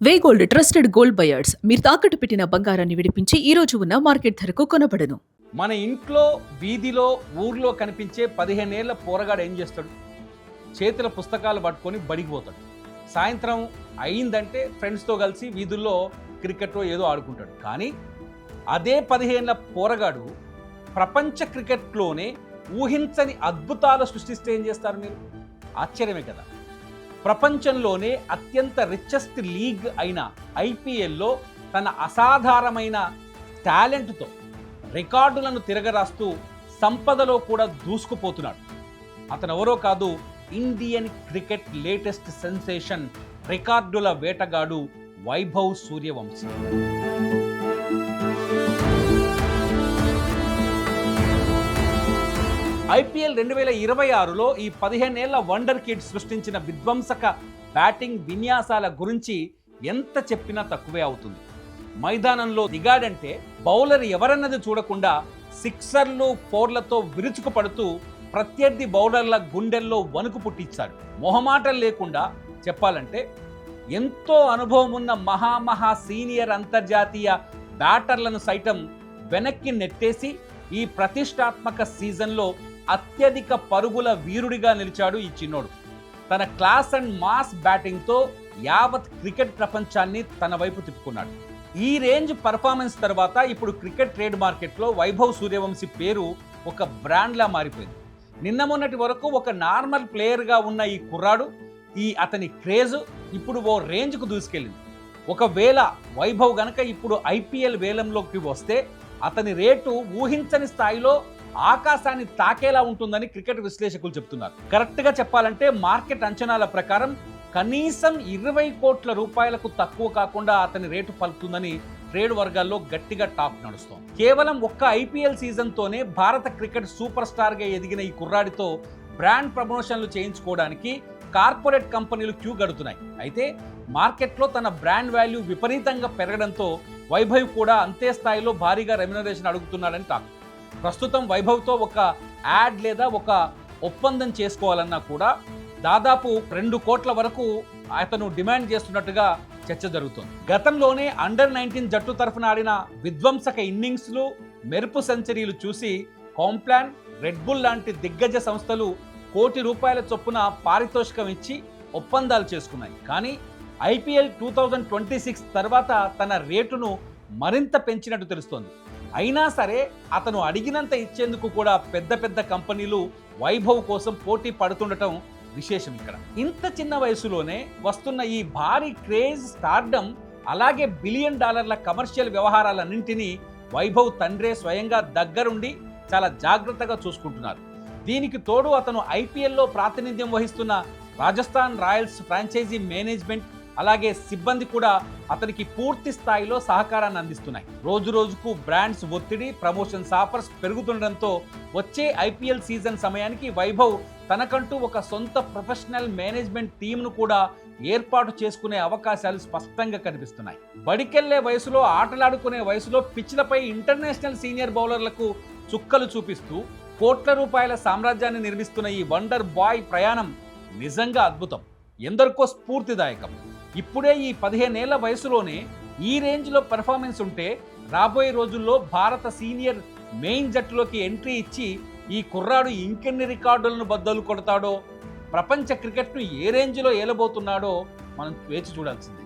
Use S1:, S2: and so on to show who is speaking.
S1: వే gold trusted gold buyers మీరు తాకట్టు పెట్టిన బంగారాన్ని విడిపించి ఈ రోజు ఉన్న మార్కెట్ ధరకు కొనబడను.
S2: మన ఇంట్లో, వీధిలో, ఊర్లో కనిపించే 15 ఏళ్ల పోరగాడు ఏం చేస్తాడు? చేతుల పుస్తకాలు పట్టుకొని బడికి పోతాడు. సాయంత్రం అయిందంటే ఫ్రెండ్స్తో కలిసి వీధుల్లో క్రికెట్ ఏదో ఆడుకుంటాడు. కానీ అదే 15 ఏళ్ల పోరగాడు ప్రపంచ క్రికెట్లోనే ఊహించని అద్భుతాలు సృష్టిస్తే ఏం చేస్తారు మీరు? ఆశ్చర్యమే కదా. ప్రపంచంలోనే అత్యంత రిచెస్ట్ లీగ్ అయిన ఐపీఎల్లో తన అసాధారణమైన టాలెంట్తో రికార్డులను తిరగరాస్తూ సంపదలో కూడా దూసుకుపోతున్నాడు. అతను ఎవరో కాదు, ఇండియన్ క్రికెట్ లేటెస్ట్ సెన్సేషన్, రికార్డుల వేటగాడు వైభవ్ సూర్యవంశీ. ఐపీఎల్ 2026లో ఈ 15 ఏళ్ల వండర్ కిడ్ సృష్టించిన విధ్వంసక బ్యాటింగ్ విన్యాసాల గురించి ఎంత చెప్పినా తక్కువే అవుతుంది. మైదానంలో దిగాడంటే బౌలర్ ఎవరన్నది చూడకుండా సిక్సర్లు, ఫోర్లతో విరుచుకుపడుతూ ప్రత్యర్థి బౌలర్ల గుండెల్లో వణుకు పుట్టించాడు. మొహమాటం లేకుండా చెప్పాలంటే ఎంతో అనుభవం ఉన్న మహా సీనియర్ అంతర్జాతీయ బ్యాటర్లను సైతం వెనక్కి నెట్టేసి ఈ ప్రతిష్టాత్మక సీజన్లో అత్యధిక పరుగుల వీరుడిగా నిలిచాడు ఈ చిన్నోడు. తన క్లాస్ అండ్ మాస్ బ్యాటింగ్తో యావత్ క్రికెట్ ప్రపంచాన్ని తన వైపు తిప్పుకున్నాడు. ఈ రేంజ్ పర్ఫార్మెన్స్ తర్వాత ఇప్పుడు క్రికెట్ ట్రేడ్ మార్కెట్లో వైభవ్ సూర్యవంశీ పేరు ఒక బ్రాండ్లా మారిపోయింది. నిన్న మొన్నటి వరకు ఒక నార్మల్ ప్లేయర్గా ఉన్న ఈ కుర్రాడు, అతని క్రేజ్ ఇప్పుడు ఓ రేంజ్కు దూసుకెళ్ళింది. ఒకవేళ వైభవ్ గనక ఇప్పుడు ఐపీఎల్ వేలంలోకి వస్తే అతని రేటు ఊహించని స్థాయిలో ఆకాశాన్ని తాకేలా ఉంటుందని క్రికెట్ విశ్లేషకులు చెప్తున్నారు. కరెక్ట్గా చెప్పాలంటే మార్కెట్ అంచనాల ప్రకారం కనీసం 20 కోట్ల రూపాయలకు తక్కువ కాకుండా అతని రేటు పలుకుతుందని ట్రేడ్ వర్గాల్లో గట్టిగా టాక్ నడుస్తోంది. కేవలం ఒక్క ఐపీఎల్ సీజన్తోనే భారత క్రికెట్ సూపర్ స్టార్గా ఎదిగిన ఈ కుర్రాడితో బ్రాండ్ ప్రమోషన్లు చేయించుకోవడానికి కార్పొరేట్ కంపెనీలు క్యూ గడుతున్నాయి. అయితే మార్కెట్లో తన బ్రాండ్ వాల్యూ విపరీతంగా పెరగడంతో వైభవ్ కూడా అంతే స్థాయిలో భారీగా రెమ్యునరేషన్ అడుగుతున్నాడని టాక్. ప్రస్తుతం వైభవ్తో ఒక యాడ్ లేదా ఒక ఒప్పందం చేసుకోవాలన్నా కూడా దాదాపు 2 కోట్ల వరకు అతను డిమాండ్ చేస్తున్నట్టుగా చర్చ జరుగుతోంది. గతంలోనే అండర్-19 జట్టు తరఫున ఆడిన విధ్వంసక ఇన్నింగ్స్లు, మెరుపు సెంచరీలు చూసి కాంప్లాన్, రెడ్ బుల్ లాంటి దిగ్గజ సంస్థలు కోటి రూపాయల చొప్పున పారితోషికం ఇచ్చి ఒప్పందాలు చేసుకున్నాయి. కానీ ఐపీఎల్ 2026 తర్వాత తన రేటును మరింత పెంచినట్టు తెలుస్తోంది. అయినా సరే అతను అడిగినంత ఇచ్చేందుకు కూడా పెద్ద కంపెనీలు వైభవ్ కోసం పోటీ పడుతుండటం విశేషం. ఇక్కడ ఇంత చిన్న వయసులోనే వస్తున్న ఈ భారీ క్రేజ్, స్టార్డమ్, అలాగే $1 బిలియన్ కమర్షియల్ వ్యవహారాలన్నింటినీ వైభవ్ తండ్రే స్వయంగా దగ్గరుండి చాలా జాగ్రత్తగా చూసుకుంటున్నారు. దీనికి తోడు అతను ఐపీఎల్లో ప్రాతినిధ్యం వహిస్తున్న రాజస్థాన్ రాయల్స్ ఫ్రాంచైజీ మేనేజ్మెంట్ అలాగే సిబ్బంది కూడా అతనికి పూర్తి స్థాయిలో సహకారాన్ని అందిస్తున్నాయి. రోజు రోజుకు బ్రాండ్స్ ఒత్తిడి, ప్రమోషన్స్ ఆఫర్స్ పెరుగుతుండడంతో వచ్చే ఐపీఎల్ సీజన్ సమయానికి వైభవ్ తనకంటూ ఒక సొంత ప్రొఫెషనల్ మేనేజ్మెంట్ టీంను కూడా ఏర్పాటు చేసుకునే అవకాశాలు స్పష్టంగా కనిపిస్తున్నాయి. బడికెళ్లే వయసులో, ఆటలాడుకునే వయసులో పిచ్లపై ఇంటర్నేషనల్ సీనియర్ బౌలర్లకు చుక్కలు చూపిస్తూ కోట్ల రూపాయల సామ్రాజ్యాన్ని నిర్మిస్తున్న ఈ వండర్ బాయ్ ప్రయాణం నిజంగా అద్భుతం, ఎందరికో స్ఫూర్తిదాయకం. ఇప్పుడే ఈ 15 ఏళ్ల వయసులోనే ఈ రేంజ్లో పెర్ఫార్మెన్స్ ఉంటే రాబోయే రోజుల్లో భారత సీనియర్ మెయిన్ జట్టులోకి ఎంట్రీ ఇచ్చి ఈ కుర్రాడు ఇంకెన్ని రికార్డులను బద్దలు కొడతాడో, ప్రపంచ క్రికెట్ను ఏ రేంజ్లో ఏలబోతున్నాడో మనం వేచి చూడాల్సిందే.